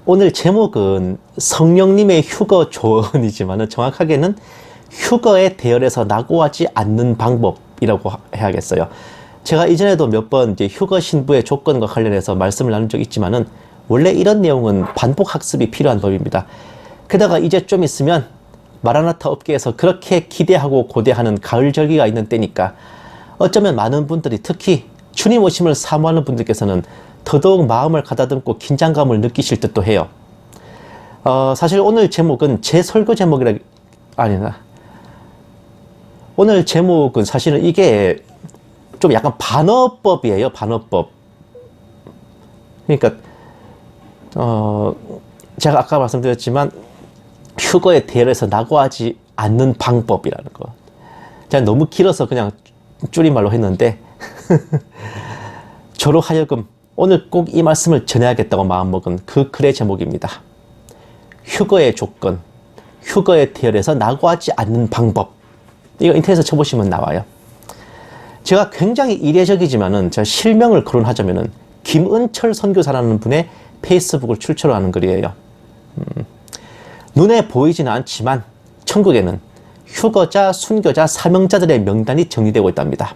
오늘 제목은 성령님의 휴거 조언이지만 정확하게는 휴거의 대열에서 낙오하지 않는 방법이라고 해야겠어요. 제가 이전에도 몇 번 휴거 신부의 조건과 관련해서 말씀을 나눈 적이 있지만은 원래 이런 내용은 반복 학습이 필요한 법입니다. 게다가 이제 좀 있으면 마라나타 업계에서 그렇게 기대하고 고대하는 가을 절기가 있는 때니까 어쩌면 많은 분들이, 특히 주님 오심을 사모하는 분들께서는 더더욱 마음을 가다듬고 긴장감을 느끼실 듯도 해요. 사실 오늘 제목은 제 설교 오늘 제목은 사실은 이게 좀 약간 반어법이에요. 반어법. 그러니까 제가 아까 말씀드렸지만 휴거의 대열에서 낙오하지 않는 방법이라는 거. 제가 너무 길어서 그냥 줄임말로 했는데 저로 하여금 오늘 꼭 이 말씀을 전해야겠다고 마음먹은 그 글의 제목입니다. 휴거의 조건, 휴거의 대열에서 낙오하지 않는 방법. 이거 인터넷에서 쳐보시면 나와요. 제가 굉장히 이례적이지만은 제가 실명을 거론하자면은 김은철 선교사라는 분의 페이스북을 출처로 하는 글이에요. 눈에 보이지는 않지만 천국에는 휴거자, 순교자, 사명자들의 명단이 정리되고 있답니다.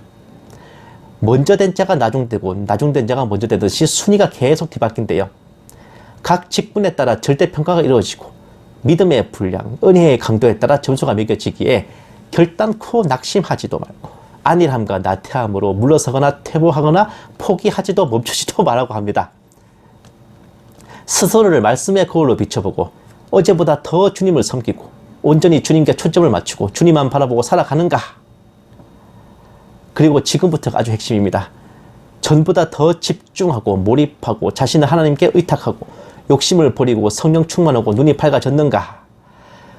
먼저 된 자가 나중되고 나중된 자가 먼저 되듯이 순위가 계속 뒤바뀐대요. 각 직분에 따라 절대평가가 이루어지고 믿음의 분량, 은혜의 강도에 따라 점수가 매겨지기에 결단코 낙심하지도 말고 안일함과 나태함으로 물러서거나 퇴보하거나 포기하지도 멈추지도 말라고 합니다. 스스로를 말씀의 거울로 비춰보고 어제보다 더 주님을 섬기고 온전히 주님께 초점을 맞추고 주님만 바라보고 살아가는가? 그리고 지금부터가 아주 핵심입니다. 전보다 더 집중하고 몰입하고 자신을 하나님께 의탁하고 욕심을 버리고 성령 충만하고 눈이 밝아졌는가?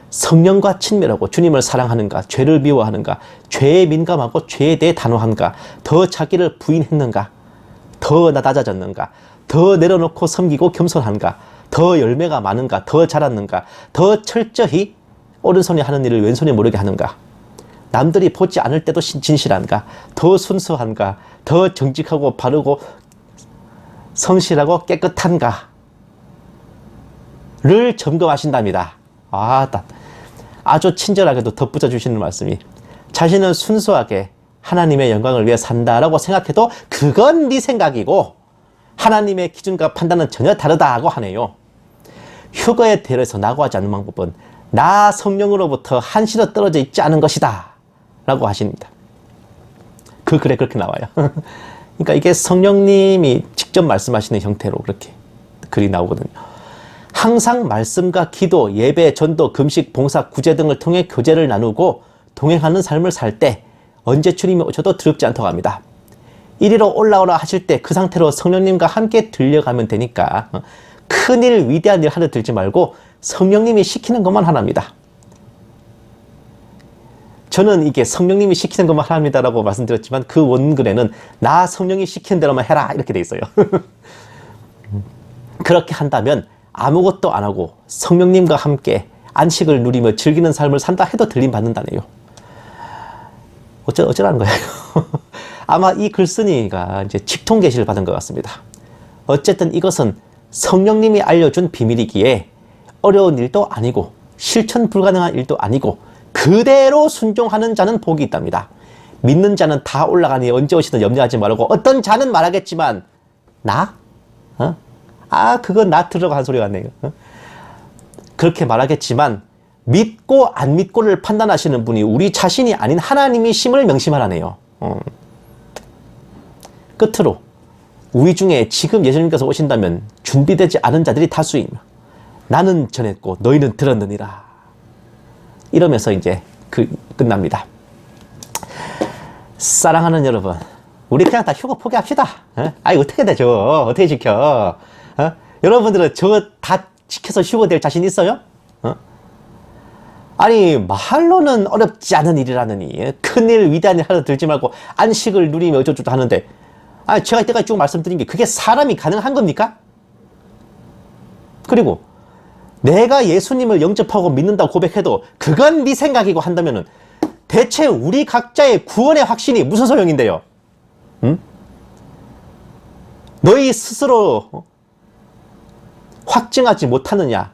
성령과 친밀하고 주님을 사랑하는가? 죄를 미워하는가? 죄에 민감하고 죄에 대해 단호한가? 더 자기를 부인했는가? 더 낮아졌는가? 더 내려놓고 섬기고 겸손한가? 더 열매가 많은가? 더 자랐는가? 더 철저히 오른손이 하는 일을 왼손이 모르게 하는가? 남들이 보지 않을 때도 진실한가? 더 순수한가? 더 정직하고 바르고 성실하고 깨끗한가? 를 점검하신답니다. 아주 친절하게도 덧붙여 주시는 말씀이, 자신은 순수하게 하나님의 영광을 위해 산다라고 생각해도 그건 네 생각이고 하나님의 기준과 판단은 전혀 다르다고 하네요. 휴거의 대열에서 낙오하지 않는 방법은 나 성령으로부터 한시로 떨어져 있지 않은 것이다 라고 하십니다. 그 글에 그렇게 나와요. 그러니까 이게 성령님이 직접 말씀하시는 형태로 그렇게 글이 나오거든요. 항상 말씀과 기도, 예배, 전도, 금식, 봉사, 구제 등을 통해 교제를 나누고 동행하는 삶을 살 때 언제 주님이 오셔도 두렵지 않다고 합니다. 이리로 올라오라 하실 때 그 상태로 성령님과 함께 들려가면 되니까 큰일, 위대한 일 하려 들지 말고 성령님이 시키는 것만 하랍니다. 저는 이게 성령님이 시키는 것만 합니다라고 말씀드렸지만 그 원글에는 나 성령이 시키는 대로만 해라 이렇게 돼 있어요. 그렇게 한다면 아무것도 안 하고 성령님과 함께 안식을 누리며 즐기는 삶을 산다 해도 들림 받는다네요. 어쩌라는 거예요. 아마 이 글쓴이가 이제 직통 계시를 받은 것 같습니다. 어쨌든 이것은 성령님이 알려준 비밀이기에 어려운 일도 아니고 실천 불가능한 일도 아니고 그대로 순종하는 자는 복이 있답니다. 믿는 자는 다 올라가니 언제 오시든 염려하지 말고, 어떤 자는 말하겠지만 나? 그건 나 들으라고 한 소리 같네요. 그렇게 말하겠지만 믿고 안 믿고를 판단하시는 분이 우리 자신이 아닌 하나님이심을 명심하라네요. 끝으로 우리 중에 지금 예수님께서 오신다면 준비되지 않은 자들이 다수이며 나는 전했고 너희는 들었느니라 이러면서 이제 끝납니다. 사랑하는 여러분, 우리 그냥 다 휴거 포기합시다. 어떻게 되죠? 어떻게 지켜? 여러분들은 저거 다 지켜서 휴거될 자신 있어요? 아니 말로는 어렵지 않은 일이라느니 큰일, 위대한 일 하나 들지 말고 안식을 누리며 어쩌고저쩌고 하는데, 제가 이때까지 쭉 말씀드린 게 그게 사람이 가능한 겁니까? 그리고 내가 예수님을 영접하고 믿는다고 고백해도 그건 네 생각이고 한다면은 대체 우리 각자의 구원의 확신이 무슨 소용인데요? 응? 너희 스스로 확증하지 못하느냐?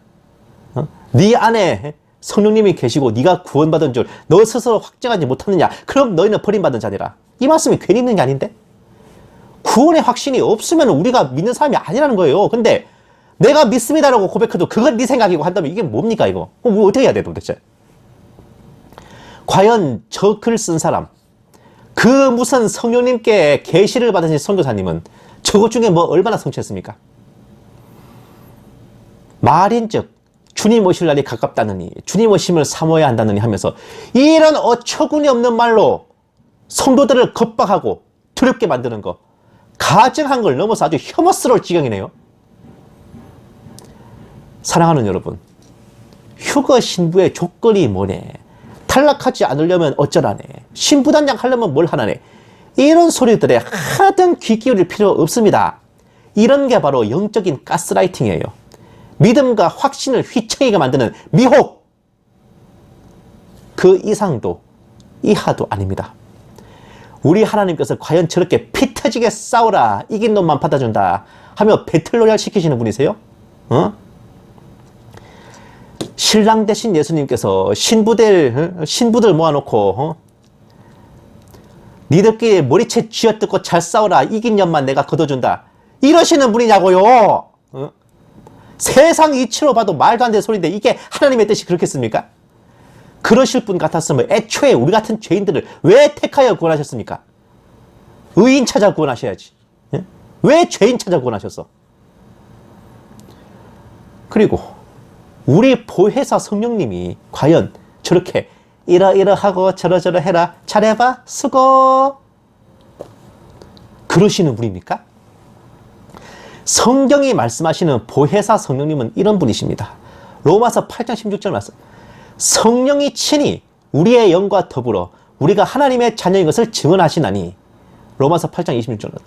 네 안에 성령님이 계시고 네가 구원받은 줄 너 스스로 확증하지 못하느냐? 그럼 너희는 버림받은 자니라. 이 말씀이 괜히 있는 게 아닌데? 구원의 확신이 없으면 우리가 믿는 사람이 아니라는 거예요. 근데 내가 믿습니다라고 고백해도 그건 네 생각이고 한다면 이게 뭡니까 이거? 그럼 어떻게 해야 돼 도대체? 과연 저 글 쓴 사람, 그 무슨 성령님께 계시를 받으신 선교사님은 저것 중에 뭐 얼마나 성취했습니까? 말인즉 주님 오실 날이 가깝다느니 주님 오심을 사모해야 한다느니 하면서 이런 어처구니 없는 말로 성도들을 겁박하고 두렵게 만드는 거, 가증한 걸 넘어서 아주 혐오스러울 지경이네요. 사랑하는 여러분, 휴거 신부의 조건이 뭐네? 탈락하지 않으려면 어쩌라네? 신부단장 하려면 뭘 하나네? 이런 소리들에 하나든 귀 기울일 필요 없습니다. 이런 게 바로 영적인 가스라이팅이에요. 믿음과 확신을 휘청이게 만드는 미혹! 그 이상도 이하도 아닙니다. 우리 하나님께서 과연 저렇게 피 터지게 싸우라, 이긴 놈만 받아준다 하며 배틀로얄 시키시는 분이세요? 신랑 대신 예수님께서 신부들 모아놓고 니들끼리 머리채 쥐어뜯고 잘 싸워라, 이긴 년만 내가 거둬준다 이러시는 분이냐고요. 세상 이치로 봐도 말도 안 되는 소리인데 이게 하나님의 뜻이 그렇겠습니까? 그러실 분 같았으면 애초에 우리 같은 죄인들을 왜 택하여 구원하셨습니까? 의인 찾아 구원하셔야지. 왜 죄인 찾아 구원하셨어? 그리고 우리 보혜사 성령님이 과연 저렇게 이러이러하고 저러저러 해라, 잘해봐, 수고, 그러시는 분입니까? 성경이 말씀하시는 보혜사 성령님은 이런 분이십니다. 로마서 8장 16절 말씀, 성령이 친히 우리의 영과 더불어 우리가 하나님의 자녀인 것을 증언하시나니, 로마서 8장 26절은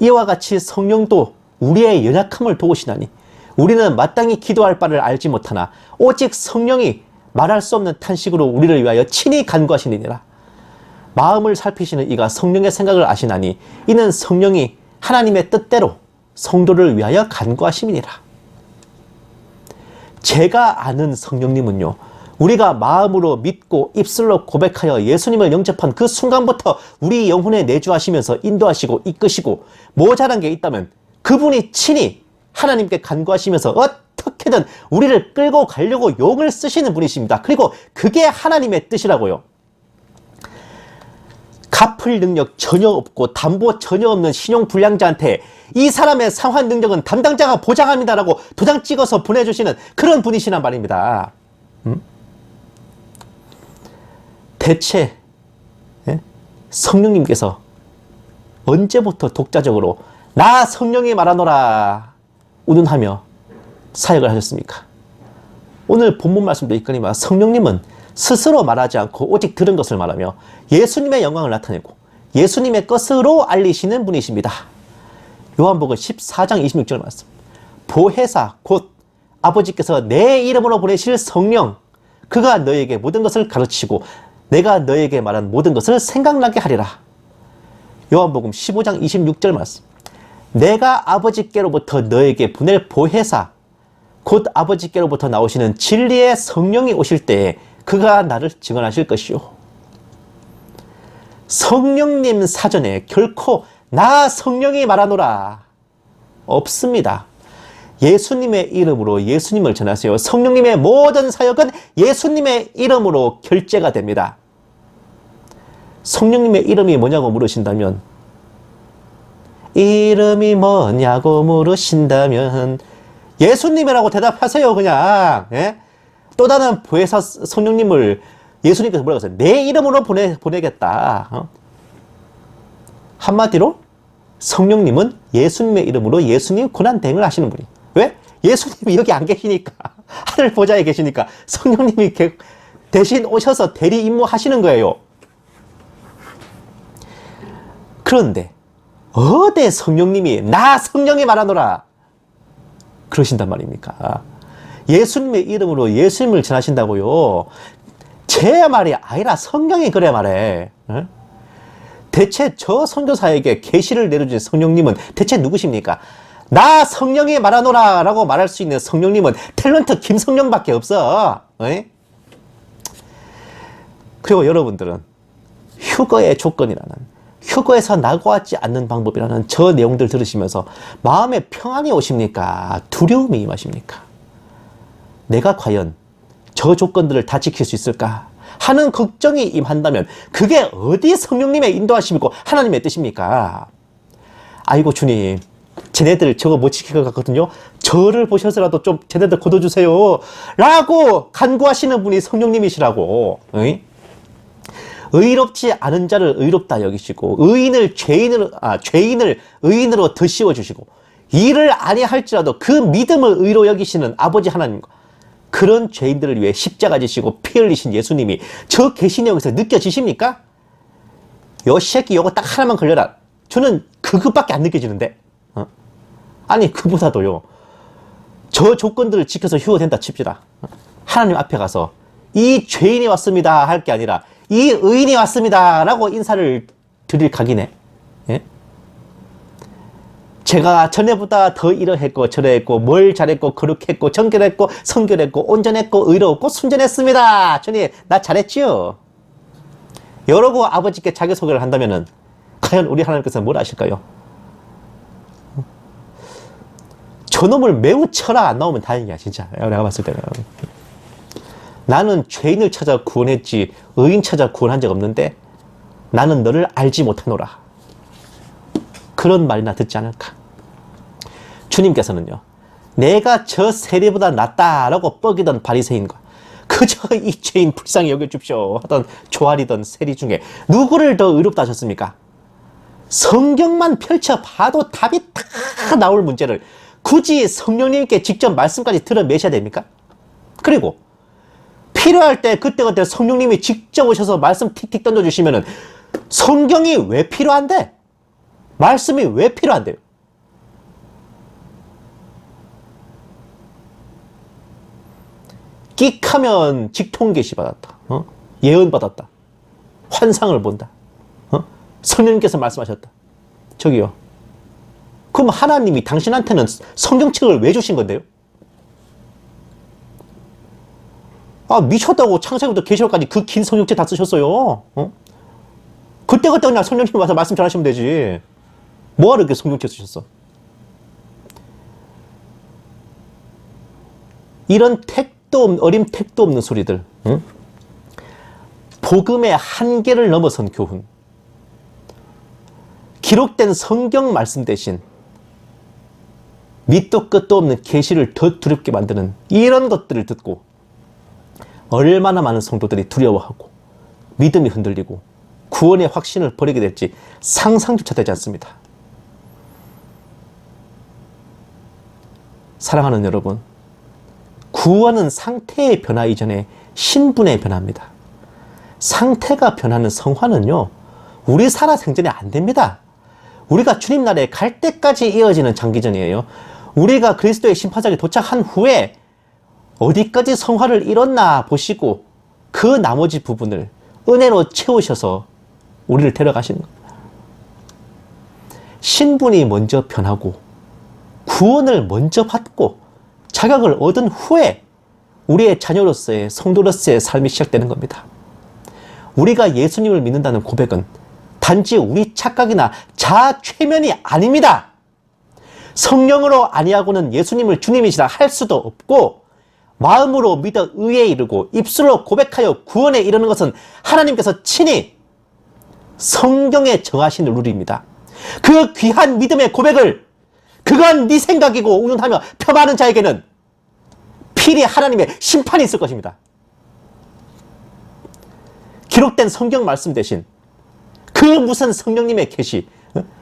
이와 같이 성령도 우리의 연약함을 도우시나니 우리는 마땅히 기도할 바를 알지 못하나 오직 성령이 말할 수 없는 탄식으로 우리를 위하여 친히 간구하시느니라. 마음을 살피시는 이가 성령의 생각을 아시나니 이는 성령이 하나님의 뜻대로 성도를 위하여 간구하심이니라. 제가 아는 성령님은요, 우리가 마음으로 믿고 입술로 고백하여 예수님을 영접한 그 순간부터 우리 영혼에 내주하시면서 인도하시고 이끄시고, 모자란 게 있다면 그분이 친히 하나님께 간구하시면서 어떻게든 우리를 끌고 가려고 용을 쓰시는 분이십니다. 그리고 그게 하나님의 뜻이라고요. 갚을 능력 전혀 없고 담보 전혀 없는 신용불량자한테 이 사람의 상환 능력은 담당자가 보장합니다라고 도장 찍어서 보내주시는 그런 분이시란 말입니다. 대체 성령님께서 언제부터 독자적으로 나 성령이 말하노라 운운하며 사역을 하셨습니까? 오늘 본문 말씀도 있거니와 성령님은 스스로 말하지 않고 오직 들은 것을 말하며 예수님의 영광을 나타내고 예수님의 것으로 알리시는 분이십니다. 요한복음 14장 26절 말씀, 보혜사 곧 아버지께서 내 이름으로 보내실 성령, 그가 너에게 모든 것을 가르치고 내가 너에게 말한 모든 것을 생각나게 하리라. 요한복음 15장 26절 말씀, 내가 아버지께로부터 너에게 보낼 보혜사 곧 아버지께로부터 나오시는 진리의 성령이 오실 때에 그가 나를 증언하실 것이요. 성령님 사전에 결코 나 성령이 말하노라 없습니다. 예수님의 이름으로 예수님을 전하세요. 성령님의 모든 사역은 예수님의 이름으로 결제가 됩니다. 성령님의 이름이 뭐냐고 물으신다면, 이름이 뭐냐고 물으신다면 예수님이라고 대답하세요. 그냥. 또 다른 보혜사 성령님을 예수님께서 뭐라고 했어요? 내 이름으로 보내겠다. 한마디로 성령님은 예수님의 이름으로 예수님 고난대행을 하시는 분이. 왜? 예수님이 여기 안 계시니까, 하늘 보좌에 계시니까 성령님이 대신 오셔서 대리 임무하시는 거예요. 그런데 어디 성령님이 나 성령이 말하노라 그러신단 말입니까? 예수님의 이름으로 예수님을 전하신다고요. 제 말이 아니라 성경이 그래 말해. 어? 대체 저 선교사에게 계시를 내려준 성령님은 대체 누구십니까? 나 성령이 말하노라 라고 말할 수 있는 성령님은 탤런트 김성령밖에 없어. 어이? 그리고 여러분들은 휴거의 조건이라는, 휴거에서 나고하지 않는 방법이라는 저 내용들 들으시면서 마음에 평안이 오십니까? 두려움이 임하십니까? 내가 과연 저 조건들을 다 지킬 수 있을까 하는 걱정이 임한다면 그게 어디 성령님의 인도하심이고 하나님의 뜻입니까? 아이고 주님, 쟤네들 저거 못 지킬 것 같거든요. 저를 보셔서라도 좀 쟤네들 거둬주세요 라고 간구하시는 분이 성령님이시라고. 어이? 의롭지 않은 자를 의롭다 여기시고 의인을 죄인을 의인으로 드시워 주시고 일을 아니할지라도 그 믿음을 의로 여기시는 아버지 하나님과 그런 죄인들을 위해 십자가 지시고 피 흘리신 예수님이 저 계신 여기서 느껴지십니까? 요 새끼 요거 딱 하나만 걸려라. 저는 그것밖에 안 느껴지는데. 아니 그보다도요. 저 조건들을 지켜서 휴거된다 칩시다. 하나님 앞에 가서 이 죄인이 왔습니다 할 게 아니라 이 의인이 왔습니다 라고 인사를 드릴 각이네. 예? 제가 전에보다 더 이러했고 저러했고 뭘 잘했고 거룩했고 정결했고 성결했고 온전했고 의로웠고 순전했습니다. 주님 나 잘했지요? 이러고 아버지께 자기소개를 한다면은 과연 우리 하나님께서는 뭘 하실까요? 저놈을 매우 쳐라 안 나오면 다행이야 진짜. 내가 봤을 때는 나는 죄인을 찾아 구원했지 의인 찾아 구원한 적 없는데 나는 너를 알지 못하노라. 그런 말이나 듣지 않을까? 주님께서는요, 내가 저 세리보다 낫다라고 뻐기던 바리새인과 그저 이 죄인 불쌍히 여겨줍시오 하던 조아리던 세리 중에 누구를 더 의롭다 하셨습니까? 성경만 펼쳐봐도 답이 다 나올 문제를 굳이 성령님께 직접 말씀까지 들어매셔야 됩니까? 그리고 필요할 때 그때그때 성령님이 직접 오셔서 말씀 틱틱 던져주시면은 성경이 왜 필요한데? 말씀이 왜 필요한데요? 끽하면 직통 계시 받았다. 예언 받았다. 환상을 본다. 성령님께서 말씀하셨다. 저기요. 그럼 하나님이 당신한테는 성경책을 왜 주신 건데요? 아, 미쳤다고 창세기부터 계시록까지 그 긴 성경책 다 쓰셨어요. 그때그때 그냥 성령님 와서 말씀 전하시면 되지. 뭐하러 이렇게 성경책 쓰셨어? 이런 어림 택도 없는 소리들. 응? 복음의 한계를 넘어선 교훈. 기록된 성경 말씀 대신 밑도 끝도 없는 계시를 더 두렵게 만드는 이런 것들을 듣고 얼마나 많은 성도들이 두려워하고 믿음이 흔들리고 구원의 확신을 버리게 될지 상상조차 되지 않습니다. 사랑하는 여러분, 구원은 상태의 변화 이전에 신분의 변화입니다. 상태가 변하는 성화는요, 우리 살아 생전에 안 됩니다. 우리가 주님 나라에 갈 때까지 이어지는 장기전이에요. 우리가 그리스도의 심판장에 도착한 후에 어디까지 성화를 이뤘나 보시고 그 나머지 부분을 은혜로 채우셔서 우리를 데려가시는 겁니다. 신분이 먼저 변하고 구원을 먼저 받고 자격을 얻은 후에 우리의 자녀로서의 성도로서의 삶이 시작되는 겁니다. 우리가 예수님을 믿는다는 고백은 단지 우리 착각이나 자아 최면이 아닙니다. 성령으로 아니하고는 예수님을 주님이시라 할 수도 없고 마음으로 믿어 의에 이르고 입술로 고백하여 구원에 이르는 것은 하나님께서 친히 성경에 정하신 룰입니다. 그 귀한 믿음의 고백을 그건 네 생각이고 운운하며 폄하하는 자에게는 필히 하나님의 심판이 있을 것입니다. 기록된 성경 말씀 대신 그 무슨 성령님의 계시,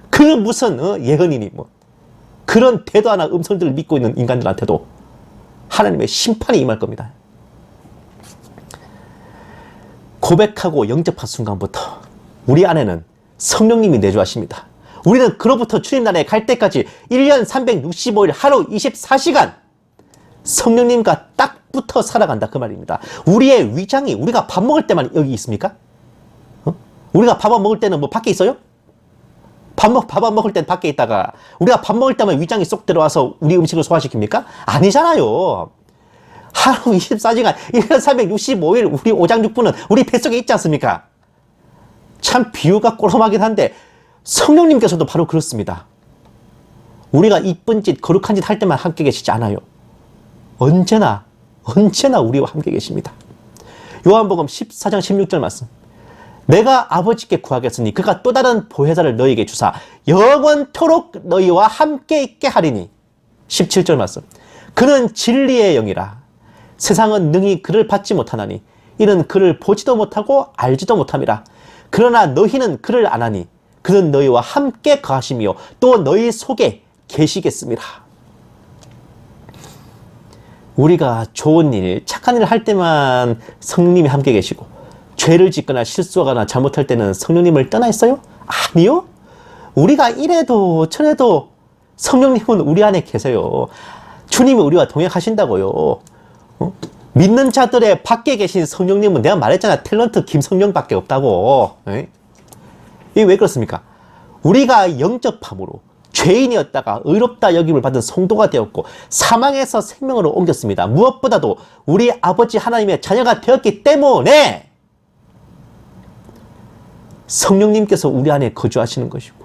그 무슨 예언이니 뭐 그런 대도하나 음성들을 믿고 있는 인간들한테도 하나님의 심판이 임할 겁니다. 고백하고 영접한 순간부터 우리 안에는 성령님이 내주하십니다. 우리는 그로부터 주님 나라에 갈 때까지 1년 365일 하루 24시간 성령님과 딱 시작부터 살아간다 그 말입니다. 우리의 위장이 우리가 밥 먹을 때만 여기 있습니까? 우리가 밥 안 먹을 때는 뭐 밖에 있어요? 밥 안 먹을 때는 밖에 있다가 우리가 밥 먹을 때만 위장이 쏙 들어와서 우리 음식을 소화시킵니까? 아니잖아요. 하루 24시간 1년 365일 우리 오장육부는 우리 뱃속에 있지 않습니까? 참 비유가 꼬름하긴 한데 성령님께서도 바로 그렇습니다. 우리가 이쁜 짓 거룩한 짓 할 때만 함께 계시지 않아요. 언제나 우리와 함께 계십니다. 요한복음 14장 16절 말씀. 내가 아버지께 구하겠으니 그가 또 다른 보혜사를 너희에게 주사 영원토록 너희와 함께 있게 하리니. 17절 말씀. 그는 진리의 영이라. 세상은 능히 그를 받지 못하나니 이는 그를 보지도 못하고 알지도 못함이라. 그러나 너희는 그를 아나니 그는 너희와 함께 거하시며 또 너희 속에 계시겠습니다. 우리가 좋은 일, 착한 일을 할 때만 성령님이 함께 계시고 죄를 짓거나 실수하거나 잘못할 때는 성령님을 떠나 있어요? 아니요. 우리가 이래도 저래도 성령님은 우리 안에 계세요. 주님이 우리와 동행하신다고요. 믿는 자들의 밖에 계신 성령님은 내가 말했잖아. 탤런트 김성령밖에 없다고. 이게 왜 그렇습니까? 우리가 영접함으로 죄인이었다가 의롭다 여김을 받은 성도가 되었고 사망에서 생명으로 옮겼습니다. 무엇보다도 우리 아버지 하나님의 자녀가 되었기 때문에 성령님께서 우리 안에 거주하시는 것이고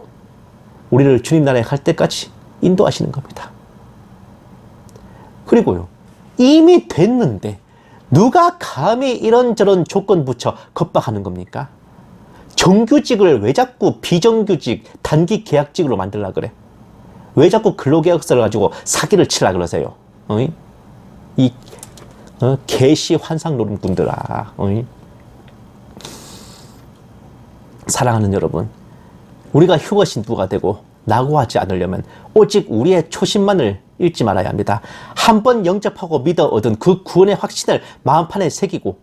우리를 주님 나라에 갈 때까지 인도하시는 겁니다. 그리고요, 이미 됐는데 누가 감히 이런저런 조건 붙여 겁박하는 겁니까? 정규직을 왜 자꾸 비정규직, 단기 계약직으로 만들려고 그래? 왜 자꾸 근로계약서를 가지고 사기를 치려고 그러세요? 개시 환상 노름꾼들아. 사랑하는 여러분, 우리가 휴거 신부가 되고 낙오하지 않으려면 오직 우리의 초심만을 잃지 말아야 합니다. 한번 영접하고 믿어 얻은 그 구원의 확신을 마음판에 새기고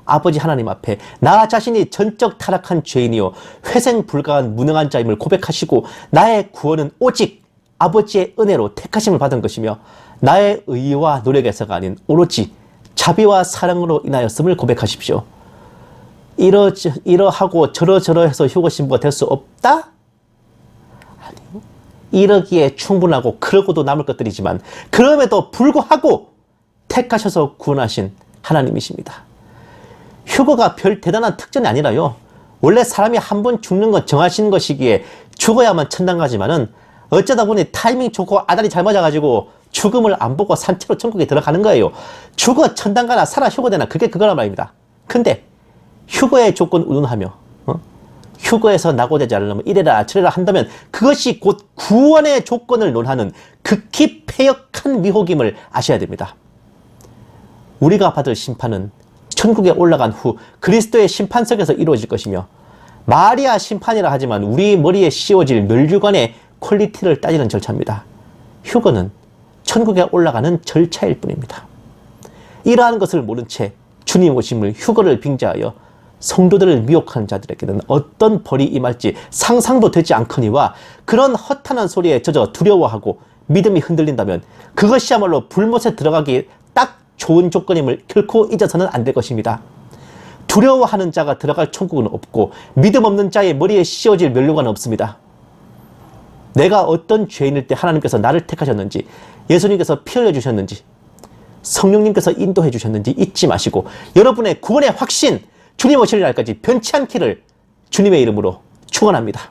아버지 하나님 앞에 나 자신이 전적 타락한 죄인이요 회생 불가한 무능한 자임을 고백하시고 나의 구원은 오직 아버지의 은혜로 택하심을 받은 것이며 나의 의와 노력에서가 아닌 오로지 자비와 사랑으로 인하였음을 고백하십시오. 이러하고 저러저러해서 휴거신부가 될 수 없다? 아니요. 이러기에 충분하고 그러고도 남을 것들이지만 그럼에도 불구하고 택하셔서 구원하신 하나님이십니다. 휴거가 별 대단한 특전이 아니라요. 원래 사람이 한 번 죽는 건 정하신 것이기에 죽어야만 천당 가지만은 어쩌다 보니 타이밍 좋고 아다리 잘 맞아가지고 죽음을 안 보고 산채로 천국에 들어가는 거예요. 죽어 천당 가나 살아 휴거되나 그게 그거란 말입니다. 근데 휴거의 조건 운운하며 휴거에서 낙오되지 않으려면 이래라 저래라 한다면 그것이 곧 구원의 조건을 논하는 극히 패역한 미혹임을 아셔야 됩니다. 우리가 받을 심판은 천국에 올라간 후 그리스도의 심판석에서 이루어질 것이며 말이야 심판이라 하지만 우리 머리에 씌워질 멸류관의 퀄리티를 따지는 절차입니다. 휴거는 천국에 올라가는 절차일 뿐입니다. 이러한 것을 모른 채 주님 오심을 휴거를 빙자하여 성도들을 미혹하는 자들에게는 어떤 벌이 임할지 상상도 되지 않거니와 그런 허탄한 소리에 젖어 두려워하고 믿음이 흔들린다면 그것이야말로 불못에 들어가기 딱 좋은 조건임을 결코 잊어서는 안 될 것입니다. 두려워하는 자가 들어갈 천국은 없고 믿음 없는 자의 머리에 씌워질 멸류관은 없습니다. 내가 어떤 죄인일 때 하나님께서 나를 택하셨는지 예수님께서 피 흘려주셨는지 성령님께서 인도해 주셨는지 잊지 마시고 여러분의 구원의 확신 주님 오실 날까지 변치 않기를 주님의 이름으로 축원합니다.